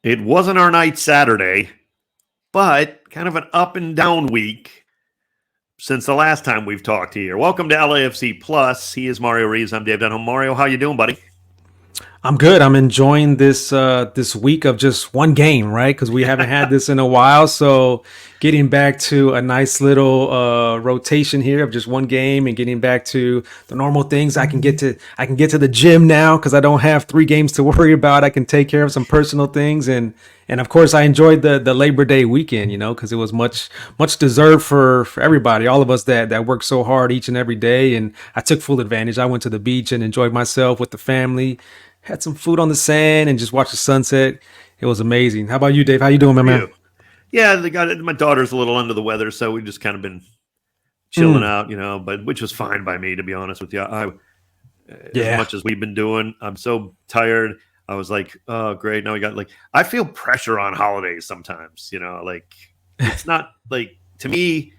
It wasn't our night Saturday, but kind of an up and down week since the last time we've talked here. Welcome to LAFC Plus. He is Mario Ruiz. I'm Dave Denholm. Mario, how you doing, buddy? I'm good. I'm enjoying this week of just one game, right? Because we haven't had this in a while. So getting back to a nice little rotation here of just one game and getting back to the normal things. I can get to the gym now because I don't have 3 games to worry about. I can take care of some personal things and of course I enjoyed the Labor Day weekend, because it was much deserved for everybody, all of us that work so hard each and every day. And I took full advantage. I went to the beach and enjoyed myself with the family. Had some food on the sand and just watched the sunset. It was amazing. How about you, Dave? How you doing, my man? Yeah, my daughter's a little under the weather, so we've just kind of been chilling out, but which was fine by me, to be honest with you. As much as we've been doing, I'm so tired. I was like, oh, great. Now we got I feel pressure on holidays sometimes, it's not to me,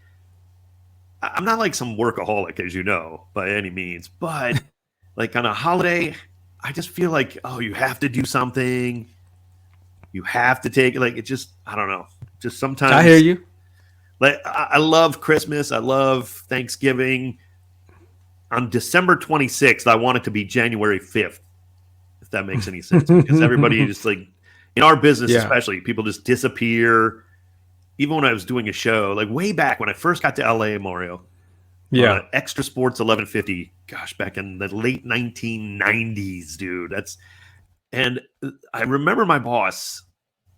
I'm not like some workaholic, as you know, by any means, but on a holiday, I just feel like, oh, you have to do something. You have to take it just, I don't know. Just sometimes. I hear you. I love Christmas. I love Thanksgiving. On December 26th, I want it to be January 5th, if that makes any sense. Because everybody just in our business, especially, people just disappear. Even when I was doing a show, way back when I first got to LA, Mario. Yeah, Extra Sports 1150. Gosh, back in the late 1990s, dude. And I remember my boss,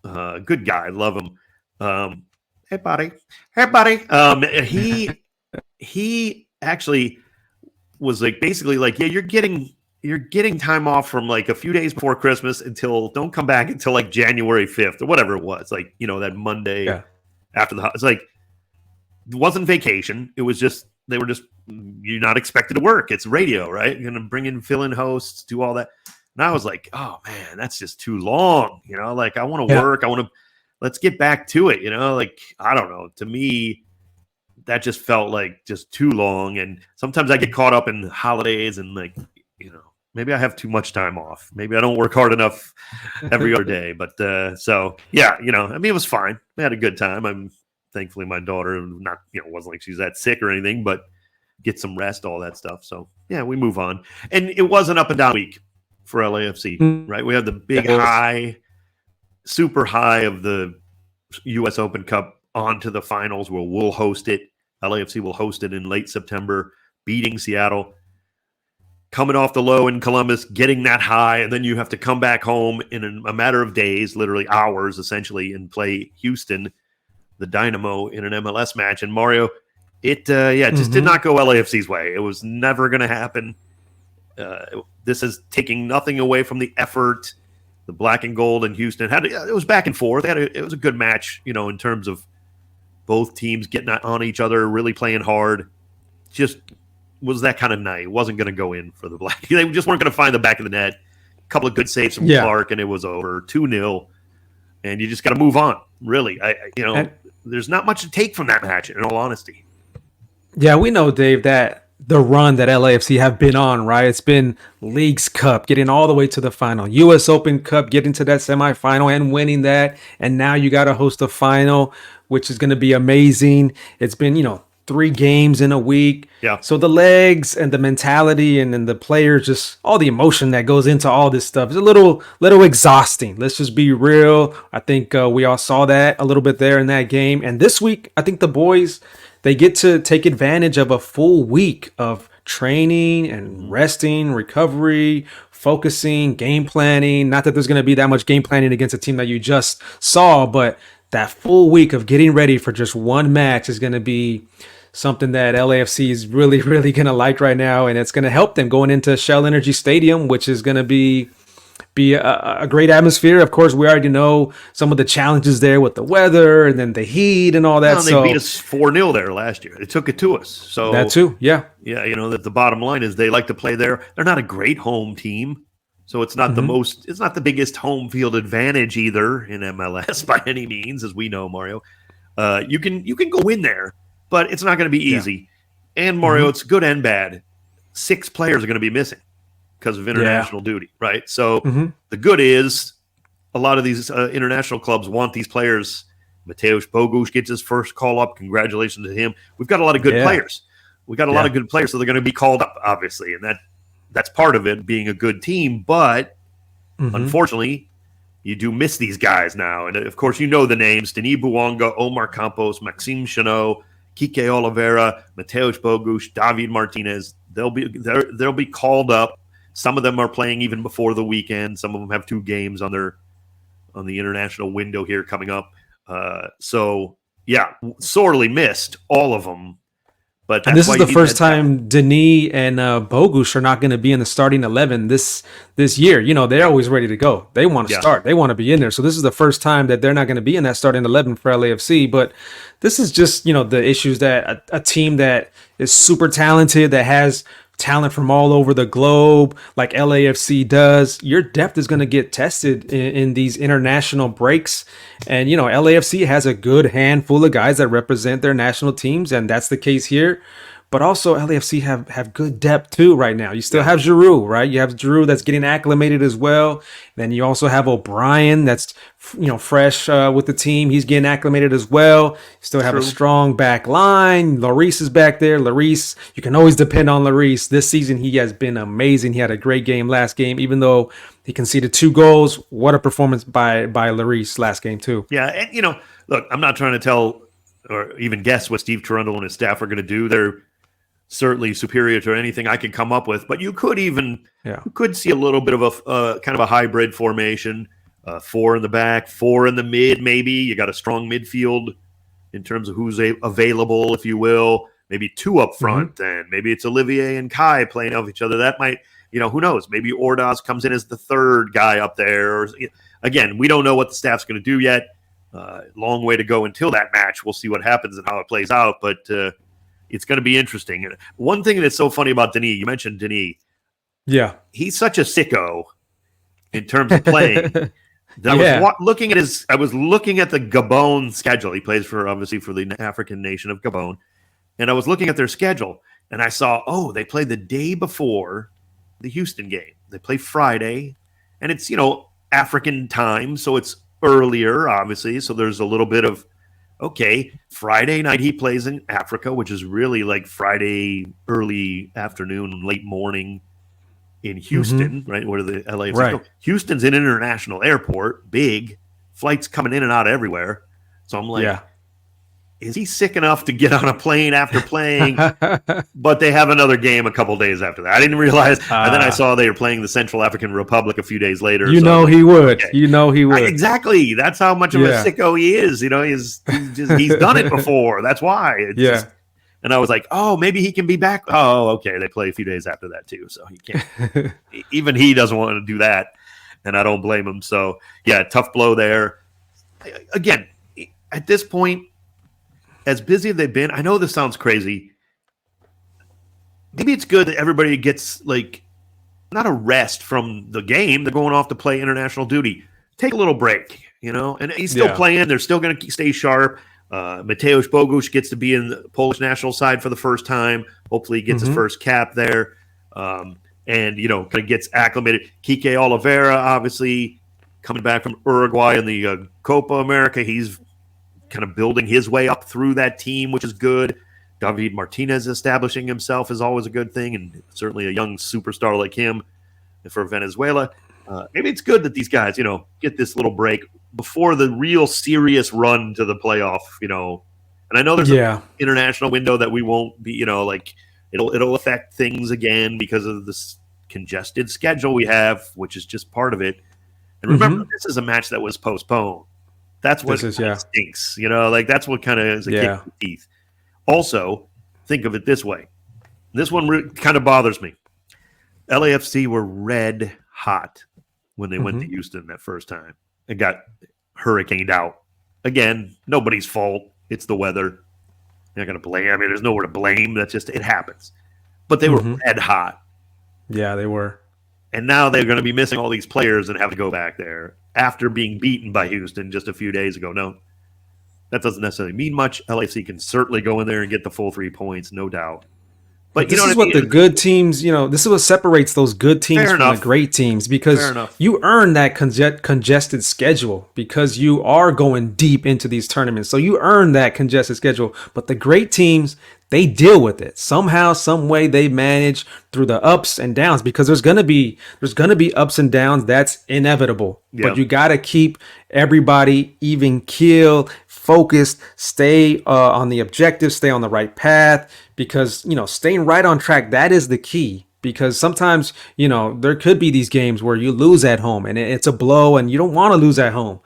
good guy, love him. Hey, buddy. He actually was basically yeah, you're getting time off from a few days before Christmas don't come back until January 5th or whatever it was. That Monday after the it's it wasn't vacation. It was just. They were just, you're not expected to work. It's radio, right? You're going to bring in fill-in hosts, do all that. And I was like, oh, man, that's just too long. I want to work. Let's get back to it. I don't know. To me, that just felt just too long. And sometimes I get caught up in holidays and maybe I have too much time off. Maybe I don't work hard enough every other day. But it was fine. We had a good time. Thankfully, my daughter wasn't like she's that sick or anything, but get some rest, all that stuff. So yeah, we move on. And it was an up and down week for LAFC, right? We had the big high, super high of the U.S. Open Cup onto the finals where we'll host it. LAFC will host it in late September, beating Seattle. Coming off the low in Columbus, getting that high, and then you have to come back home in a matter of days, literally hours essentially, and play Houston, the Dynamo, in an MLS match. And Mario, it just did not go LAFC's way. It was never going to happen. This is taking nothing away from the effort. The black and gold in Houston it was back and forth. It was a good match, in terms of both teams getting on each other, really playing hard. Just was that kind of night. It wasn't going to go in for the black. They just weren't going to find the back of the net. A couple of good saves from Clark, and it was over 2-0. And you just got to move on. Really, there's not much to take from that match, in all honesty. Yeah, we know, Dave, that the run that LAFC have been on, right? It's been Leagues Cup, getting all the way to the final, U.S. Open Cup, getting to that semifinal and winning that. And now you got to host a final, which is going to be amazing. It's been, 3 games in a week. Yeah. So the legs and the mentality and the players, just all the emotion that goes into all this stuff is a little exhausting. Let's just be real. I think we all saw that a little bit there in that game. And this week, I think the boys, they get to take advantage of a full week of training and resting, recovery, focusing, game planning. Not that there's going to be that much game planning against a team that you just saw, but that full week of getting ready for just one match is going to be something that LAFC is really, really going to like right now. And it's going to help them going into Shell Energy Stadium, which is going to be a great atmosphere. Of course, we already know some of the challenges there with the weather and then the heat and all that. They beat us 4-0 there last year. They took it to us. So that too, yeah. Yeah, that the bottom line is they like to play there. They're not a great home team. So it's not it's not the biggest home field advantage either in MLS by any means, as we know, Mario. You can go win there, but it's not going to be easy. Yeah. And Mario, it's good and bad. 6 players are going to be missing because of international duty, right? So the good is a lot of these international clubs want these players. Mateusz Bogusz gets his first call up. Congratulations to him. We've got a lot of good players. We got a lot of good players, so they're going to be called up, obviously, and that's part of it, being a good team. But unfortunately, you do miss these guys now. And of course, you know the names: Denis Bouanga, Omar Campos, Maxime Chanot, Kike Oliveira, Mateusz Bogusz, David Martinez. They'll be called up. Some of them are playing even before the weekend. Some of them have 2 games on the international window here coming up. So yeah, sorely missed all of them. But and this is the first time Denis and Bogusz are not going to be in the starting 11 this year. You know, they're always ready to go. They want to start. They want to be in there. So this is the first time that they're not going to be in that starting 11 for LAFC. But this is just, you know, the issues that a team that is super talented, that has talent from all over the globe, like LAFC does, your depth is going to get tested in these international breaks. And, you know, LAFC has a good handful of guys that represent their national teams, and that's the case here. But also LAFC have good depth too right now. You still have Giroud, right? You have Giroud that's getting acclimated as well. Then you also have O'Brien that's, you know, fresh with the team. He's getting acclimated as well. You still have a strong back line. Lloris is back there. Lloris, you can always depend on Lloris. This season he has been amazing. He had a great game last game, even though he conceded 2 goals. What a performance by Lloris last game too. Yeah, and you know, look, I'm not trying to tell or even guess what Steve Trundle and his staff are going to do. They're certainly superior to anything I can come up with, but you could see a little bit of a kind of a hybrid formation, 4 in the back, 4 in the mid, maybe. You got a strong midfield in terms of who's available, if you will. Maybe 2 up front, and maybe it's Olivier and Kai playing off each other. That might, you know, who knows? Maybe Ordaz comes in as the 3rd guy up there. Or, again, we don't know what the staff's going to do yet. Long way to go until that match. We'll see what happens and how it plays out, but it's going to be interesting. And one thing that's so funny about Denis, you mentioned Denis. Yeah. He's such a sicko in terms of playing. I was looking at the Gabon schedule. He plays obviously for the African nation of Gabon. And I was looking at their schedule and I saw, they play the day before the Houston game. They play Friday, and it's, you know, African time. So it's earlier, obviously. So there's a little bit of, Friday night he plays in Africa, which is really like Friday early afternoon, late morning in Houston, right? Where the LAFC go. Houston's an international airport, big, flights coming in and out everywhere. So I'm like, is he sick enough to get on a plane after playing? But they have another game a couple days after that. I didn't realize. And then I saw they were playing the Central African Republic a few days later. He would. Okay. You know he would. Exactly. That's how much of a sicko he is. You know, he's done it before. That's why. And I was like, maybe he can be back. Oh, okay. They play a few days after that too. So he can't. Even he doesn't want to do that. And I don't blame him. So, tough blow there. Again, at this point, as busy as they've been, I know this sounds crazy. Maybe it's good that everybody gets, like, not a rest from the game. They're going off to play international duty. Take a little break, you know? And he's still playing. They're still going to stay sharp. Mateusz Bogusz gets to be in the Polish national side for the first time. Hopefully he gets his first cap there. And, you know, kind of gets acclimated. Kike Oliveira, obviously, coming back from Uruguay in the Copa America. He's kind of building his way up through that team, which is good. David Martinez establishing himself is always a good thing, and certainly a young superstar like him for Venezuela. Maybe it's good that these guys, you know, get this little break before the real serious run to the playoff, you know. And I know there's an international window that we won't be, you know, like it'll affect things again because of this congested schedule we have, which is just part of it. And remember, this is a match that was postponed. That's what stinks, you know, like that's what kind of is a kick in the teeth. Also, think of it this way. This one kind of bothers me. LAFC were red hot when they went to Houston that first time. It got hurricaned out. Again, nobody's fault. It's the weather. You're not going to blame. I mean, there's nowhere to blame. That's just, it happens. But they were red hot. Yeah, they were. And now they're going to be missing all these players and have to go back there after being beaten by Houston just a few days ago. No, that doesn't necessarily mean much. LAFC can certainly go in there and get the full 3 points, no doubt. But But you know this what is I what the mean? good teams, this is what separates those good teams Fair from the enough. great teams, Fair because enough. you earn that congested schedule because you are going deep into these tournaments. So you earn that congested schedule. But the great teams, they deal with it somehow, some way. They manage through the ups and downs, because there's gonna be ups and downs. That's inevitable. But Yeah. you got to keep everybody even keel, focused, stay on the objective, stay on the right path, because staying right on track, that is the key. Because sometimes there could be these games where you lose at home and it's a blow, and you don't want to lose at home,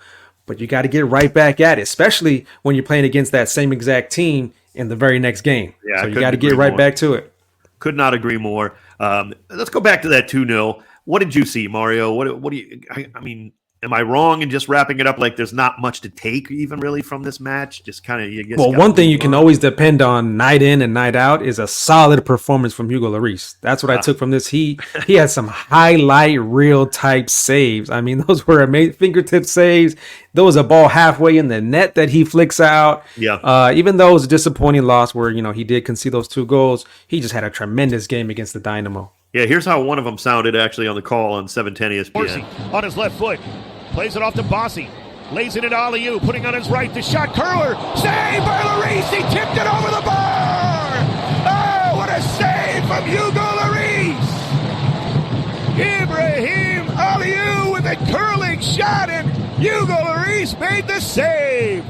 but you got to get right back at it, especially when you're playing against that same exact team in the very next game. Yeah, So I you got couldn't to get agree right more. back to it. Could not agree more. Let's go back to that 2-0. What did you see, Mario? What do you I mean, am I wrong in just wrapping it up like there's not much to take even really from this match? Just kind of you just Well, got to one thing move you can on. always depend on night in and night out is a solid performance from Hugo Lloris. That's what I Ah, took from this. He had some highlight reel type saves. I mean, those were amazing fingertip saves. There was a ball halfway in the net that he flicks out. yeah. Even though it was a disappointing loss where he did concede those 2 goals, he just had a tremendous game against the Dynamo. Yeah, here's how one of them sounded actually on the call on 710 Dorsey ESPN. on his left foot. Plays it off to Bossy. Lays it into Aliou. Putting on his right. The shot curler. Saved by Lloris. He tipped it over the bar. Oh, what a save from Hugo Lloris. Ibrahim Aliou with a curling shot, and Hugo Lloris made the save.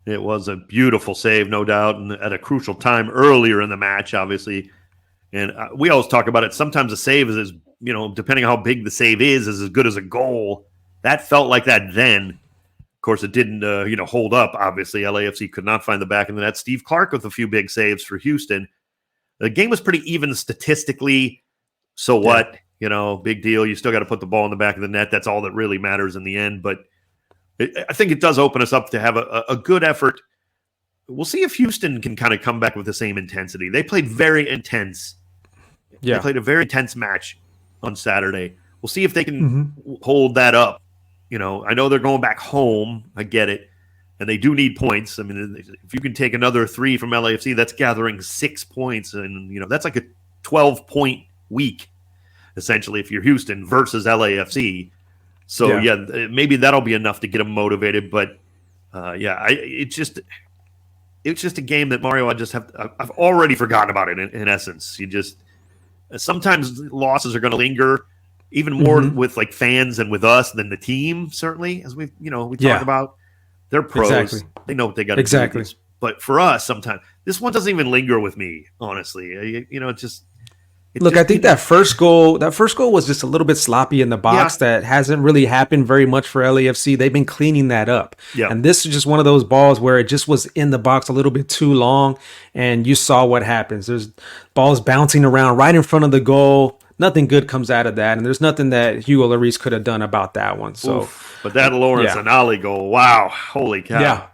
It was a beautiful save, no doubt, and at a crucial time earlier in the match, obviously. And we always talk about it. Sometimes a save is, depending on how big the save is as good as a goal. That felt like that then. Of course, it didn't, hold up. Obviously, LAFC could not find the back of the net. Steve Clark with a few big saves for Houston. The game was pretty even statistically. So what? Big deal. You still got to put the ball in the back of the net. That's all that really matters in the end. But I think it does open us up to have a good effort. We'll see if Houston can kind of come back with the same intensity. They played very intense. They Yeah. played a very intense match on Saturday. We'll see if they can Mm-hmm. hold that up. I know they're going back home. I get it. And they do need points. I mean, if you can take another 3 from LAFC, that's gathering 6 points. And, that's like a 12-point week, essentially, if you're Houston versus LAFC. So, maybe that'll be enough to get them motivated. But, it's just a game that, Mario, I've already forgotten about it in essence. Sometimes losses are going to linger even more Mm-hmm. with like fans and with us than the team, certainly, as we talk Yeah. about. They're pros. Exactly. They know what they got to Exactly. do. But for us, sometimes this one doesn't even linger with me, honestly. It Look, just I think didn't. that first goal was just a little bit sloppy in the Yeah, box. That hasn't really happened very much for LAFC. They've been cleaning that up. yeah. And this is just one of those balls where it just was in the box a little bit too long, and you saw what happens. There's balls bouncing around right in front of the goal. Nothing good comes out of that, and there's nothing that Hugo Lloris could have done about that one. So, Oof. But that Lawrence yeah. Anali goal, wow, holy cow. Yeah.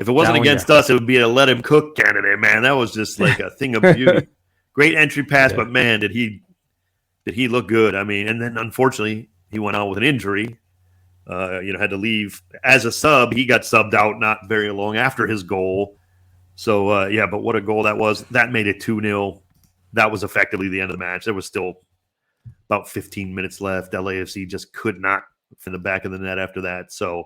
If it That wasn't one, yeah. against us, it would be a let him cook candidate, man. That was just like a thing of beauty. Great entry pass, Yeah. but man, did he look good. I mean, and then unfortunately he went out with an injury. Had to leave as a sub. He got subbed out not very long after his goal. So but what a goal that was. That made it 2-0. That was effectively the end of the match. There was still about 15 minutes left. LAFC just could not in the back of the net after that. So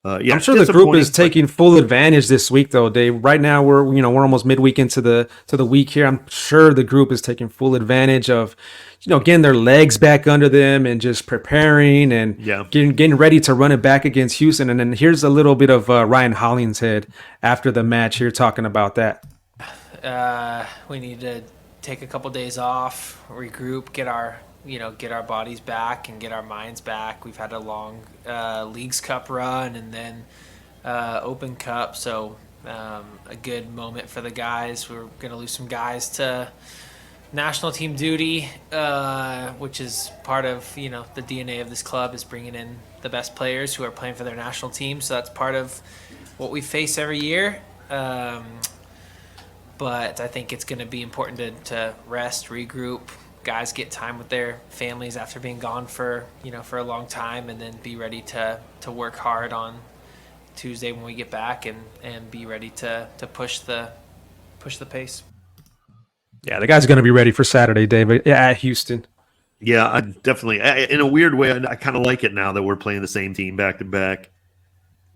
I'm sure the group is disappointing, but taking full advantage this week, though, Dave. Right now, we're almost midweek into the week here. I'm sure the group is taking full advantage of, getting their legs back under them and just preparing and yeah. getting ready to run it back against Houston. And then here's a little bit of Ryan Hollingshead after the match here talking about that. We need to take a couple days off, regroup, get our bodies back and get our minds back. We've had a long Leagues Cup run and then Open Cup, so a good moment for the guys. We're going to lose some guys to national team duty, which is part of the DNA of this club, is bringing in the best players who are playing for their national team. So that's part of what we face every year. But I think it's going to be important to rest, regroup, guys get time with their families after being gone for a long time, and then be ready to work hard on Tuesday when we get back and be ready to push the pace. Yeah, the guy's going to be ready for Saturday, David. Yeah, at Houston. Yeah, I definitely. In a weird way, I kind of like it now that we're playing the same team back to back.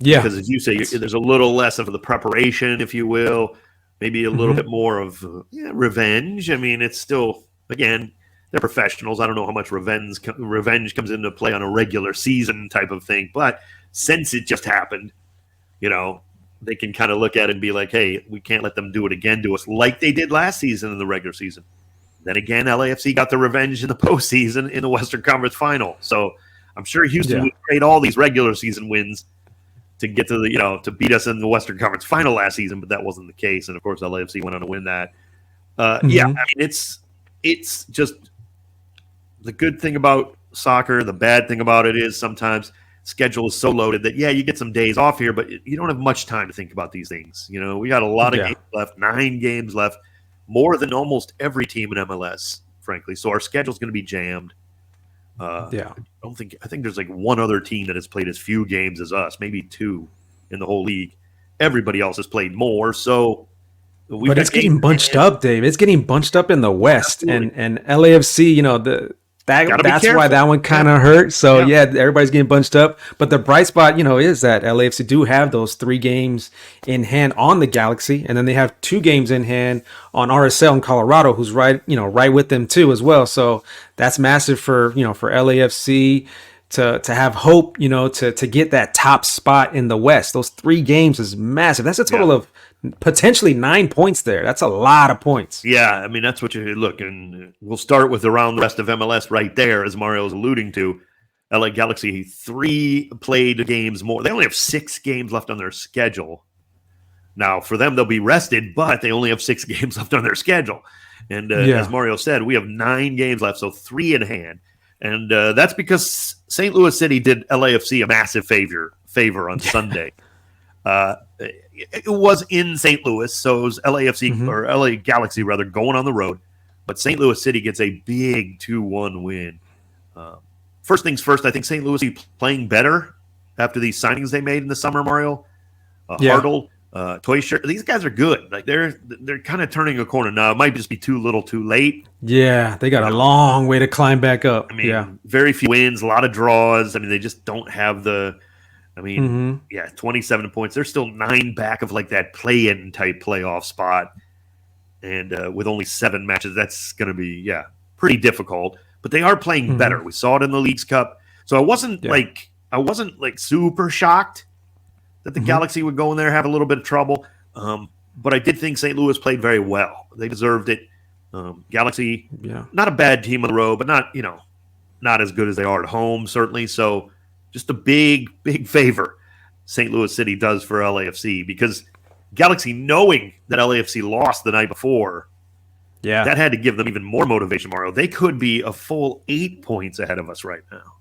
Yeah. Because as you say, there's a little less of the preparation, if you will, maybe a little bit more of revenge. I mean, it's still, again, they're professionals. I don't know how much revenge comes into play on a regular season type of thing. But since it just happened, they can kind of look at it and be like, hey, we can't let them do it again to us like they did last season in the regular season. Then again, LAFC got the revenge in the postseason in the Western Conference Final. So I'm sure Houston would trade all these regular season wins to get to to beat us in the Western Conference Final last season, but that wasn't the case. And of course, LAFC went on to win that. Yeah, I mean, it's just the good thing about soccer. The bad thing about it is sometimes schedule is so loaded that you get some days off here, but you don't have much time to think about these things. We got a lot of games left, 9 games left, more than almost every team in MLS, frankly. So our schedule's going to be jammed. I think there's like one other team that has played as few games as us, maybe 2 in the whole league. Everybody else has played more. So, but it's getting bunched up, Dave. It's getting bunched up in the West, and LAFC. That's why that one kind of hurt. So everybody's getting bunched up. But the bright spot, is that LAFC do have those 3 games in hand on the Galaxy, and then they have 2 games in hand on RSL in Colorado, who's right with them too as well. So that's massive for LAFC to have hope, to get that top spot in the West. Those 3 games is massive. That's a total of potentially 9 points there. That's a lot of points. Yeah, I mean, that's what you look. And we'll start with around the rest of MLS right there, as Mario was alluding to. LA Galaxy, 3 played games more. They only have 6 games left on their schedule. Now, for them, they'll be rested, but they only have 6 games left on their schedule. And as Mario said, we have 9 games left, so 3 in hand. And that's because St. Louis City did LAFC a massive favor on Sunday. It was in St. Louis, so it was LAFC or LA Galaxy rather going on the road. But St. Louis City gets a big 2-1 win. First things first, I think St. Louis is playing better after these signings they made in the summer. Mario, Hartle, Toysher, these guys are good. Like they're kind of turning a corner now. It might just be too little, too late. Yeah, they got a long way to climb back up. I mean, very few wins, a lot of draws. I mean, they just don't have the. 27 points. They're still 9 back of like that play-in type playoff spot. And with only 7 matches, that's going to be, pretty difficult. But they are playing better. We saw it in the Leagues Cup. So I wasn't super shocked that the Galaxy would go in there and have a little bit of trouble. But I did think St. Louis played very well. They deserved it. Galaxy, not a bad team on the road, but not as good as they are at home, certainly. So just a big, big favor St. Louis City does for LAFC, because Galaxy, knowing that LAFC lost the night before, that had to give them even more motivation, Mario. They could be a full 8 points ahead of us right now.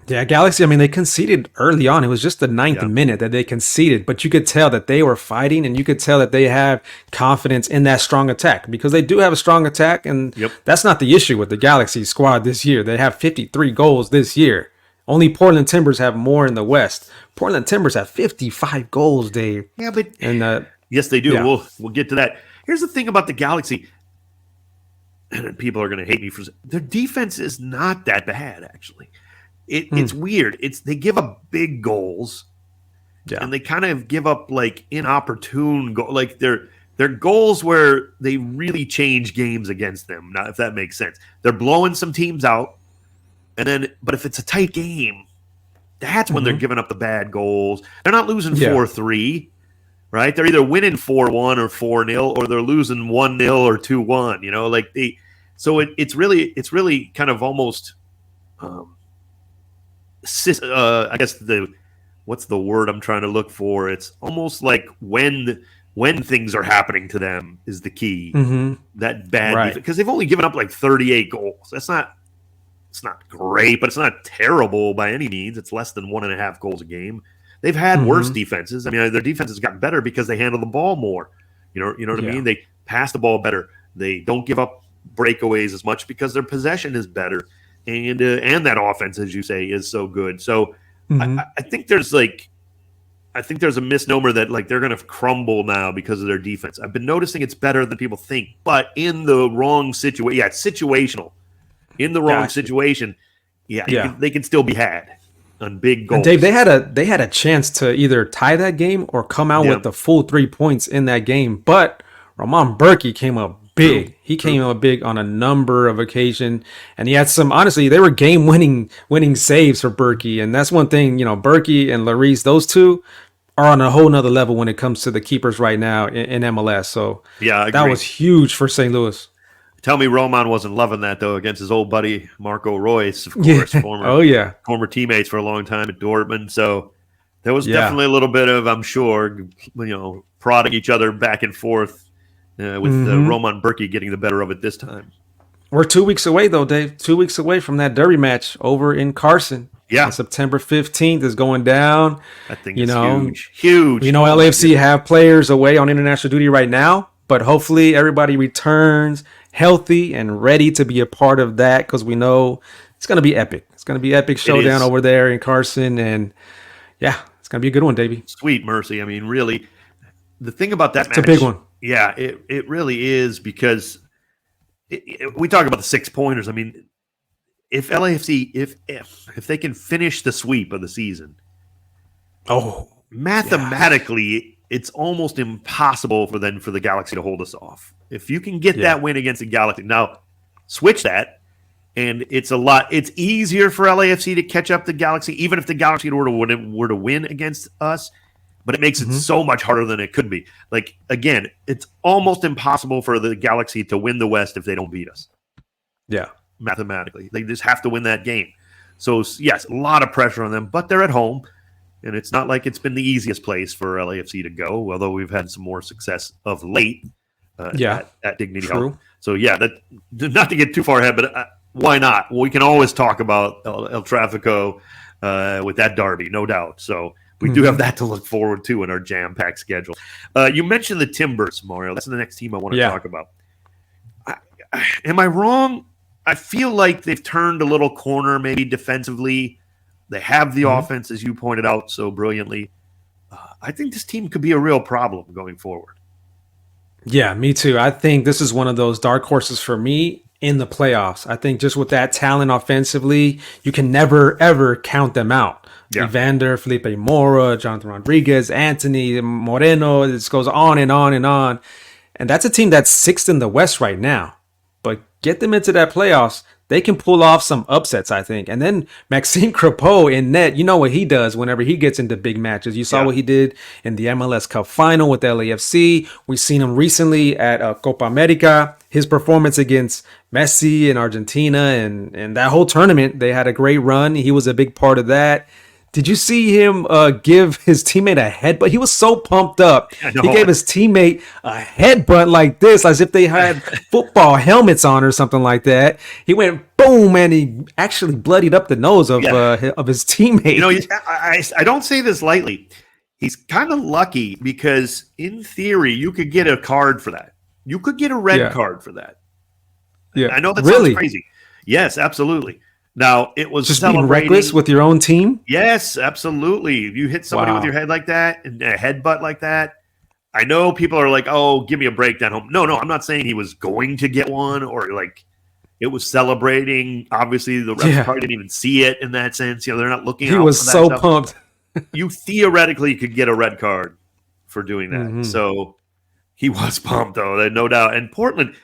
Yeah, Galaxy, they conceded early on. It was just the 9th minute that they conceded, but you could tell that they were fighting, and you could tell that they have confidence in that strong attack, because they do have a strong attack, and that's not the issue with the Galaxy squad this year. They have 53 goals this year. Only Portland Timbers have more in the West. Portland Timbers have 55 goals, Dave. Yeah, but yes, they do. Yeah. We'll get to that. Here's the thing about the Galaxy, and people are going to hate me for their defense is not that bad, actually. It's weird. They give up big goals, and they kind of give up like inopportune goals. Like they're goals where they really change games against them. Now, if that makes sense, they're blowing some teams out. But if it's a tight game, that's when they're giving up the bad goals. They're not losing 4-3, right? They're either winning 4-1 or 4-0, or they're losing 1-0 or 2-1. So it's really kind of almost, I guess what's the word I'm trying to look for? It's almost like when things are happening to them is the key. That bad, because they've only given up like 38 goals. It's not great, but it's not terrible by any means. It's less than 1.5 goals a game. They've had worse defenses. I mean, their defense has gotten better because they handle the ball more. You know what I mean? They pass the ball better. They don't give up breakaways as much because their possession is better, and that offense, as you say, is so good. So I think there's I think there's a misnomer that like they're going to crumble now because of their defense. I've been noticing it's better than people think, but in the wrong situation, it's situational. In the wrong situation, they can still be had on big goals. And Dave, they had a chance to either tie that game or come out with the full 3 points in that game, but Roman Berkey came up big. He came up big on a number of occasions, and he had some. Honestly, they were game-winning saves for Berkey, and that's one thing. Berkey and Ruiz, those two are on a whole nother level when it comes to the keepers right now in MLS. So that was huge for St. Louis. Tell me Roman wasn't loving that, though, against his old buddy Marco Ruiz, of course, former teammates for a long time at Dortmund. So there was definitely a little bit of, I'm sure, prodding each other back and forth with Roman Berkey getting the better of it this time. We're 2 weeks away, though, Dave. 2 weeks away from that derby match over in Carson. Yeah. On September 15th is going down. I think it's huge. Huge. LAFC have players away on international duty right now, but hopefully everybody returns healthy and ready to be a part of that because we know it's going to be epic. It's going to be epic showdown over there in Carson, and it's going to be a good one, Davey. Sweet mercy. I mean, really, the thing about that match, it's a big one. Yeah, it really is because we talk about the 6 pointers. I mean, if LAFC, if they can finish the sweep of the season, mathematically, it's almost impossible for the Galaxy to hold us off. If you can get that win against the Galaxy, now switch that, and it's easier for LAFC to catch up the Galaxy, even if the Galaxy were to win against us. But it makes it so much harder than it could be. Like, again, it's almost impossible for the Galaxy to win the West if they don't beat us. Yeah. Mathematically. They just have to win that game. So, yes, a lot of pressure on them, but they're at home, and it's not like it's been the easiest place for LAFC to go, although we've had some more success of late at Dignity Health. So, not to get too far ahead, but why not? Well, we can always talk about El Tráfico with that derby, no doubt. So, we do have that to look forward to in our jam-packed schedule. You mentioned the Timbers, Mario. That's the next team I want to talk about. Am I wrong? I feel like they've turned a little corner maybe defensively. They have the offense, as you pointed out so brilliantly. I think this team could be a real problem going forward. Yeah, me too. I think this is one of those dark horses for me in the playoffs. I think just with that talent offensively, you can never, ever count them out. Yeah. Evander, Felipe Mora, Jonathan Rodriguez, Anthony, Moreno, this goes on and on and on. And that's a team that's sixth in the West right now. But get them into that playoffs, they can pull off some upsets, I think. And then Maxime Crepeau in net, you know what he does whenever he gets into big matches. You saw what he did in the MLS Cup final with LAFC. We've seen him recently at Copa America. His performance against Messi in Argentina and that whole tournament, they had a great run. He was a big part of that. Did you see him give his teammate a headbutt? He was so pumped up. He gave his teammate a headbutt like this, as if they had football helmets on or something like that. He went boom, and he actually bloodied up the nose of his teammate. You know, I don't say this lightly. He's kind of lucky because, in theory, you could get a card for that. You could get a red card for that. Yeah, I know that sounds crazy. Yes, absolutely. Now, it was just being reckless with your own team? Yes, absolutely. If you hit somebody with your head like that and a headbutt like that, I know people are like, oh, give me a break down home. No, I'm not saying he was going to get one or like it was celebrating. Obviously, the refs probably didn't even see it in that sense. You know, they're not looking He out was for that so stuff. pumped. You theoretically could get a red card for doing that. So he was pumped, though, no doubt. And Portland...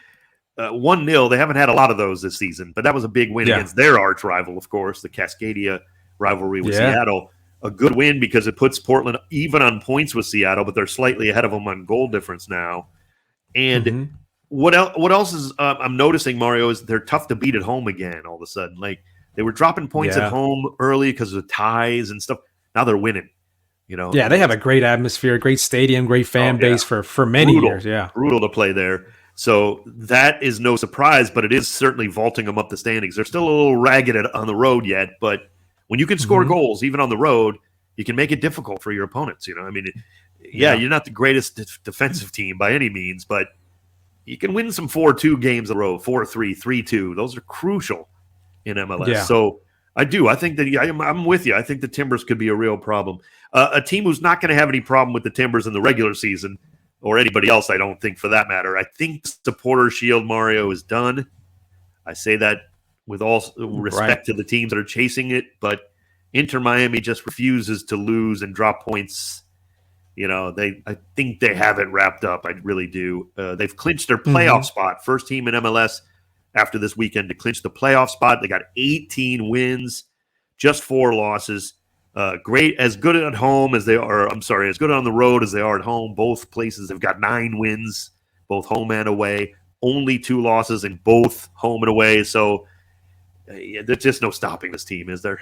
1-0. They haven't had a lot of those this season, but that was a big win against their arch rival, of course, the Cascadia rivalry with Seattle. A good win because it puts Portland even on points with Seattle, but they're slightly ahead of them on goal difference now. And what else is I'm noticing, Mario, is they're tough to beat at home again all of a sudden. Like they were dropping points at home early because of ties and stuff. Now they're winning. You know, they have a great atmosphere, great stadium, great fan base for many years. Yeah, brutal to play there. So that is no surprise, but it is certainly vaulting them up the standings. They're still a little ragged on the road yet, but when you can score goals, even on the road, you can make it difficult for your opponents. You know, I mean, you're not the greatest defensive team by any means, but you can win some 4-2 games in a row, 4-3, 3-2. Those are crucial in MLS. So I do. I think that I'm with you. I think the Timbers could be a real problem. A team who's not going to have any problem with the Timbers in the regular season, or anybody else, I don't think, for that matter. I think Supporter Shield, Mario, is done. I say that with all respect to the teams that are chasing it, but Inter Miami just refuses to lose and drop points. I think they have it wrapped up. I really do. They've clinched their playoff spot. First team in MLS after this weekend to clinch the playoff spot. They got 18 wins, just 4 losses. Great, as good at home as they are. I'm sorry, as good on the road as they are at home. Both places have got 9 wins, both home and away. Only 2 losses in both home and away. So there's just no stopping this team, is there?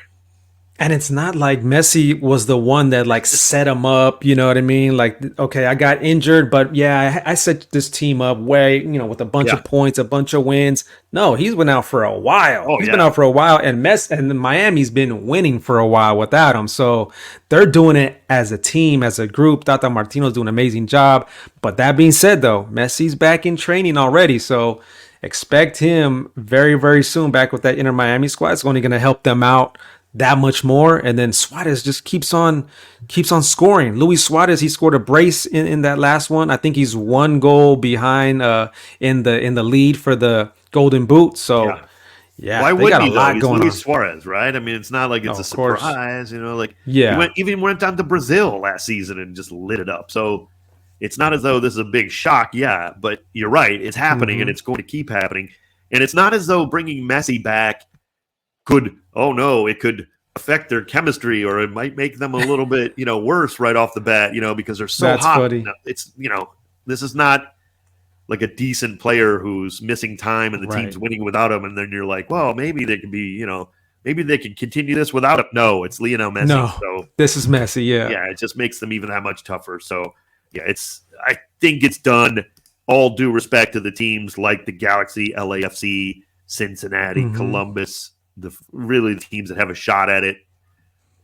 And it's not like Messi was the one that like set him up, you know what I mean? Like, okay, I got injured, but yeah, I set this team up with a bunch of points, a bunch of wins. No, he's been out for a while. He's been out for a while, and Miami's been winning for a while without him. So they're doing it as a team, as a group. Tata Martino's doing an amazing job. But that being said, though, Messi's back in training already, so expect him very, very soon back with that Inter Miami squad. It's only going to help them out that much more. And then Suarez just keeps on scoring. Luis Suarez, he scored a brace in that last one. I think he's 1 goal behind in the lead for the Golden Boot. So why they would got he a lot though? going He's Luis on. Suarez, right? I mean, it's not like it's a surprise, He went down to Brazil last season and just lit it up. So it's not as though this is a big shock, but you're right, it's happening and it's going to keep happening. And it's not as though bringing Messi back it could affect their chemistry, or it might make them a little bit, worse right off the bat, because they're so That's hot. funny. It's, this is not like a decent player who's missing time and the team's winning without him. And then you're like, well, maybe they could be, maybe they can continue this without him. No, it's Lionel Messi. No, so this is Messi. Yeah. Yeah. It just makes them even that much tougher. So I think it's done. All due respect to the teams like the Galaxy, LAFC, Cincinnati, Columbus, the teams that have a shot at it.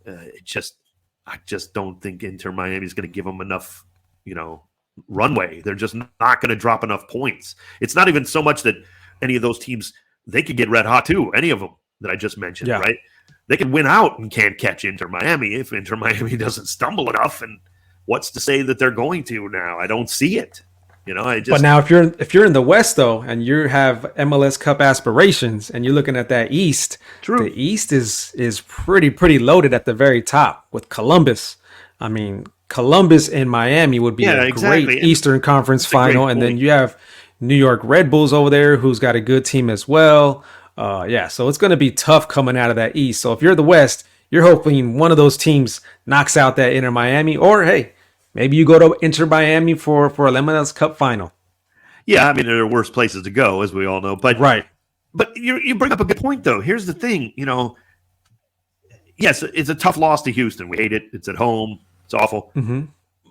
I just don't think Inter Miami is going to give them enough, runway. They're just not going to drop enough points. It's not even so much that any of those teams, they could get red hot too. Any of them that I just mentioned, right? They could win out and can't catch Inter Miami if Inter Miami doesn't stumble enough. And what's to say that they're going to now? I don't see it. But now if you're in the West though, and you have MLS Cup aspirations, and you're looking at that East, the East is pretty loaded at the very top with Columbus. I mean, Columbus and Miami would be a great Eastern Conference final, and then you have New York Red Bulls over there, who's got a good team as well. So it's going to be tough coming out of that East. So if you're the West, you're hoping one of those teams knocks out that Inter Miami, or hey, maybe you go to Inter Miami for a MLS Cup final. Yeah, I mean, there are worse places to go, as we all know. But But you bring up a good point, though. Here's the thing, yes, it's a tough loss to Houston. We hate it. It's at home. It's awful.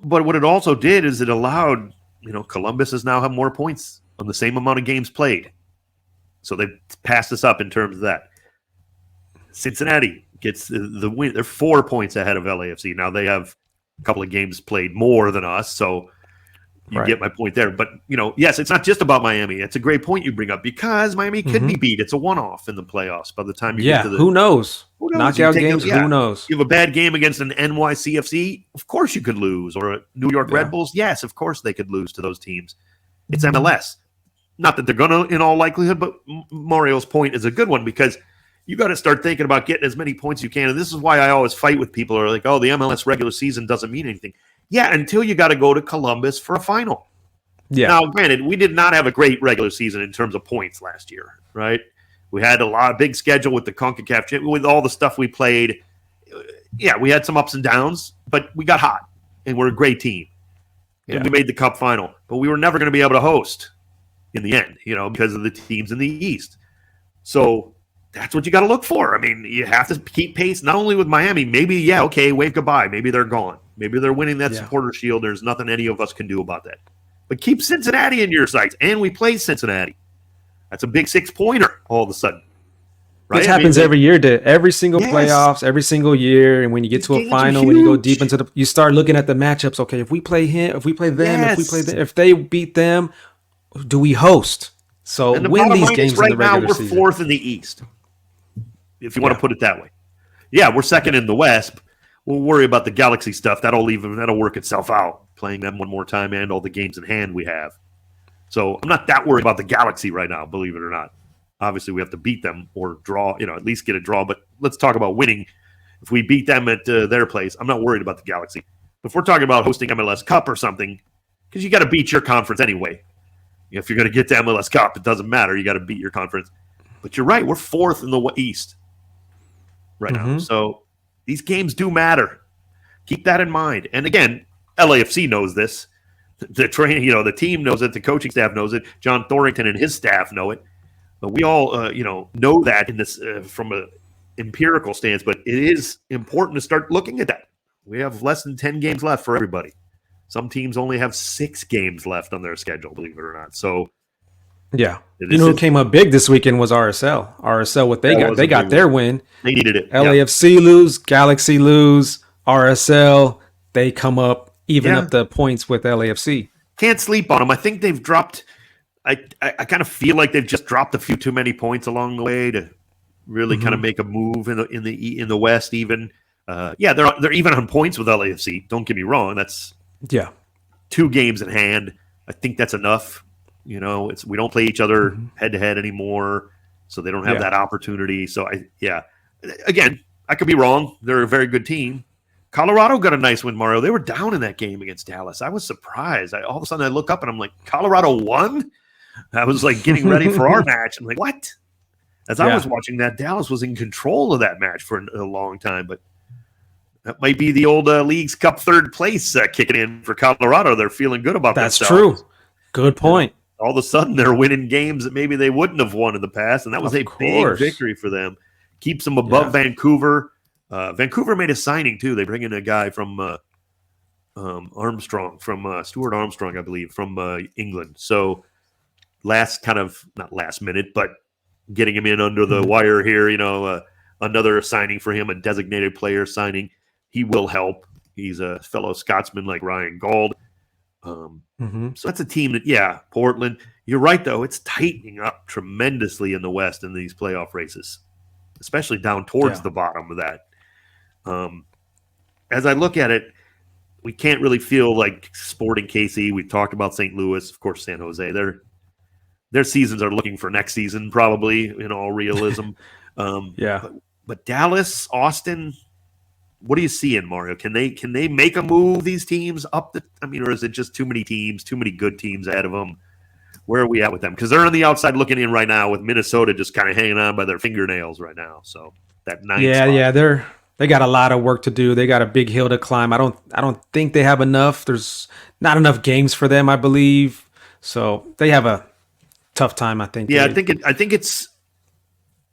But what it also did is it allowed, Columbus has now have more points on the same amount of games played. So they passed us up in terms of that. Cincinnati gets the win. They're 4 points ahead of LAFC. Now they have a couple of games played more than us, so you get my point there. But, yes, it's not just about Miami. It's a great point you bring up because Miami could be beat. It's a one-off in the playoffs by the time you get to the – who knows? Knockout games, who knows? You have a bad game against an NYCFC, of course you could lose. Or a New York Red Bulls, yes, of course they could lose to those teams. It's MLS. Not that they're going to in all likelihood, but Mario's point is a good one because you got to start thinking about getting as many points as you can. And this is why I always fight with people who are like, oh, the MLS regular season doesn't mean anything. Yeah, until you got to go to Columbus for a final. Yeah. Now, granted, we did not have a great regular season in terms of points last year, right? We had a big schedule with the CONCACAF, with all the stuff we played. Yeah, we had some ups and downs, but we got hot, and we're a great team. And we made the Cup final. But we were never going to be able to host in the end, because of the teams in the East. So that's what you got to look for. I mean, you have to keep pace, not only with Miami. Maybe, wave goodbye. Maybe they're gone. Maybe they're winning that supporter shield. There's nothing any of us can do about that. But keep Cincinnati in your sights. And we play Cincinnati. That's a big 6-pointer all of a sudden. Right? This happens every year, every single playoffs, every single year. And when you get to a final, when you go deep into you start looking at the matchups. Okay, if we play him, if we play them, if they beat them, do we host? So win these games in the regular season. We're fourth in the East. if you want to put it that way. Yeah, we're second in the West. We'll worry about the Galaxy stuff. That'll work itself out, playing them one more time and all the games in hand we have. So I'm not that worried about the Galaxy right now, believe it or not. Obviously, we have to beat them or draw, at least get a draw. But let's talk about winning. If we beat them at their place, I'm not worried about the Galaxy. If we're talking about hosting MLS Cup or something, because you got to beat your conference anyway. If you're going to get to MLS Cup, it doesn't matter. You got to beat your conference. But you're right. We're fourth in the East right now. So these games do matter. Keep that in mind. And again, LAFC knows this. The training, the team knows it. The coaching staff knows it. John Thorrington and his staff know it. But we all, know that in this from an empirical stance. But it is important to start looking at that. We have less than 10 games left for everybody. Some teams only have 6 games left on their schedule, believe it or not. So, yeah. Who came up big this weekend was RSL. RSL, what they got? They got their win. They needed it. LAFC lose, Galaxy lose, RSL, they come up, even up the points with LAFC. Can't sleep on them. I think they've dropped I kind of feel like they've just dropped a few too many points along the way to really kind of make a move in the West even. They're even on points with LAFC. Don't get me wrong. That's 2 games in hand. I think that's enough. We don't play each other head to head anymore, so they don't have that opportunity. So again, I could be wrong. They're a very good team. Colorado got a nice win, Mario. They were down in that game against Dallas. I was surprised. All of a sudden I look up and I'm like, Colorado won? I was like getting ready for our match. I'm like, what? As I was watching that, Dallas was in control of that match for a long time, but that might be the old League's Cup third place kicking in for Colorado. They're feeling good about That's themselves. True. Good point. All of a sudden, they're winning games that maybe they wouldn't have won in the past, and that was a big victory for them. Keeps them above Vancouver. Vancouver made a signing, too. They bring in a guy from Armstrong, from Stuart Armstrong, I believe, from England. So not last minute, but getting him in under the wire here, another signing for him, a designated player signing. He will help. He's a fellow Scotsman like Ryan Gauld. So that's a team that, Portland. You're right, though. It's tightening up tremendously in the West in these playoff races, especially down towards the bottom of that. As I look at it, we can't really feel like Sporting KC. We've talked about St. Louis, of course, San Jose. Their seasons are looking for next season, probably, in all realism. But Dallas, Austin, what do you see in Mario? Can they make a move, these teams, up or is it just too many teams, too many good teams ahead of them? Where are we at with them? Because they're on the outside looking in right now with Minnesota just kind of hanging on by their fingernails right now. So that 9th spot. They got a lot of work to do. They got a big hill to climb. I don't think they have enough. There's not enough games for them, I believe. So they have a tough time, I think. Yeah, I think it's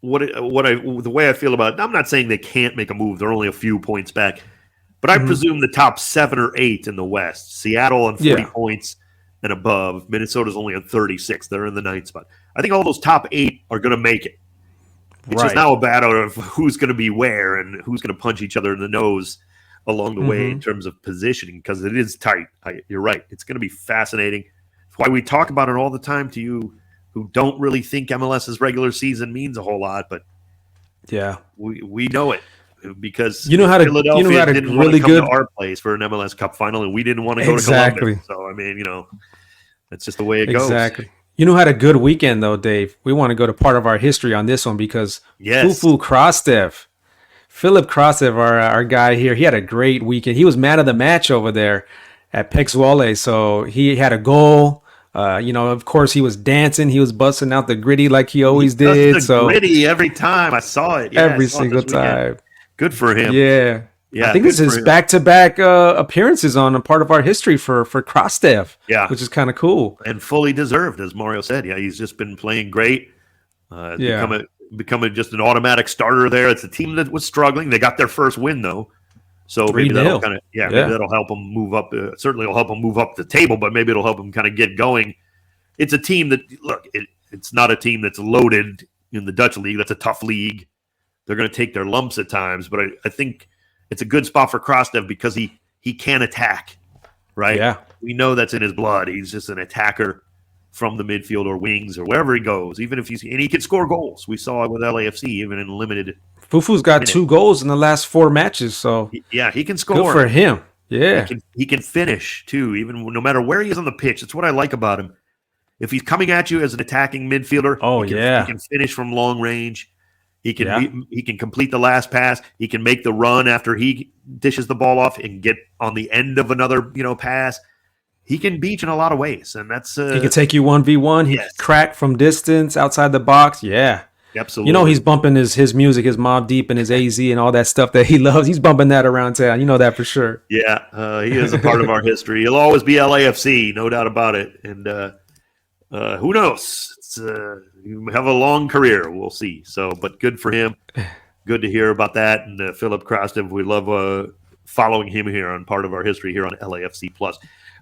the way I feel about it. I'm not saying they can't make a move. They're only a few points back, but I presume the top 7 or 8 in the West. Seattle on 40 points and above. Minnesota's only on 36. They're in the 9th spot. I think all those top 8 are going to make it. It's just now a battle of who's going to be where and who's going to punch each other in the nose along the way in terms of positioning, because it is tight. You're right. It's going to be fascinating. That's why we talk about it all the time to you who don't really think MLS's regular season means a whole lot, but we know it because Philadelphia didn't want to come to our place for an MLS Cup final, and we didn't want to go to Columbus. So that's just the way it goes. Exactly. You know, had a good weekend though, Dave. We want to go to part of our history on this one because Fufu Krastev, Philip Krastev, our guy here, he had a great weekend. He was man of the match over there at Pexwale. So he had a goal. Of course, he was dancing. He was busting out the gritty like he always did. Gritty every time I saw it. Every single time. Good for him. Yeah. I think this is back-to-back appearances on a part of our history for Krastev. Which is kind of cool and fully deserved, as Mario said. He's just been playing great. Becoming just an automatic starter there. It's a team that was struggling. They got their first win though, so maybe that'll maybe that'll help them move up. Certainly, it'll help them move up the table, but maybe it'll help them kind of get going. It's a team that it's not a team that's loaded in the Dutch league. That's a tough league. They're going to take their lumps at times, but I think it's a good spot for Krastev because he can attack, right? Yeah. We know that's in his blood. He's just an attacker from the midfield or wings or wherever he goes, even if and he can score goals. We saw it with LAFC, even in limited Fufu's got 2 goals in the last 4 matches, so Yeah, he can score. good for him. Yeah. He can finish too, even no matter where he is on the pitch. That's what I like about him. If he's coming at you as an attacking midfielder, he can finish from long range. He can complete the last pass. He can make the run after he dishes the ball off and get on the end of another, pass. He can beat in a lot of ways, and that's he can take you 1v1. He can crack from distance outside the box. Yeah. Absolutely. He's bumping his music, his Mobb Deep and his AZ and all that stuff that he loves. He's bumping that around town. You know that for sure. Yeah, he is a part of our history. He'll always be LAFC, no doubt about it. And who knows? You have a long career. We'll see. So, but good for him. Good to hear about that. And Philip Krastev, we love following him here on part of our history here on LAFC Plus.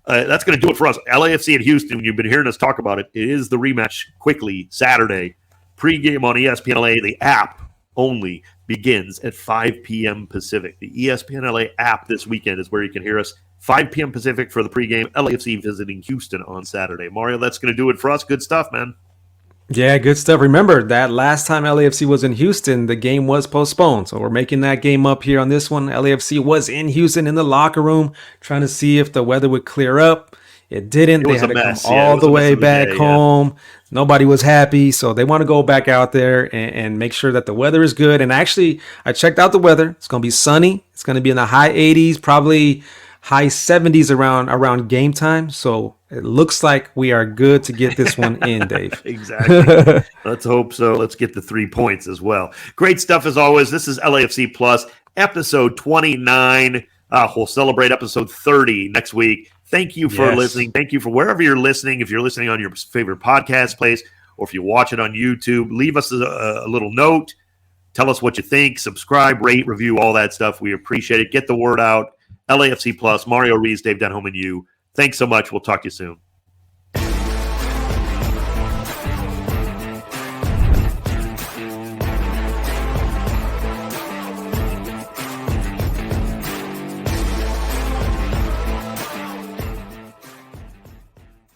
That's going to do it for us. LAFC at Houston. You've been hearing us talk about it. It is the rematch quickly Saturday. Pre-game on ESPN LA. The app only begins at 5 p.m. Pacific. The ESPN LA app this weekend is where you can hear us. 5 p.m. Pacific for the pregame. LAFC visiting Houston on Saturday. Mario, that's going to do it for us. Good stuff, man. Yeah, good stuff. Remember that last time LAFC was in Houston, the game was postponed. So we're making that game up here on this one. LAFC was in Houston in the locker room trying to see if the weather would clear up. It didn't. They had to come all the way back home. Nobody was happy. So they want to go back out there and make sure that the weather is good. And actually, I checked out the weather. It's going to be sunny. It's going to be in the high 80s, probably high 70s around game time. So it looks like we are good to get this one in, Dave. Exactly. Let's hope so. Let's get the 3 points as well. Great stuff as always. This is LAFC Plus, episode 29. We'll celebrate episode 30 next week. Thank you for listening. Thank you for wherever you're listening. If you're listening on your favorite podcast place or if you watch it on YouTube, leave us a little note. Tell us what you think. Subscribe, rate, review, all that stuff. We appreciate it. Get the word out. LAFC Plus, Mario Ruiz, Dave Denholm, and you. Thanks so much. We'll talk to you soon.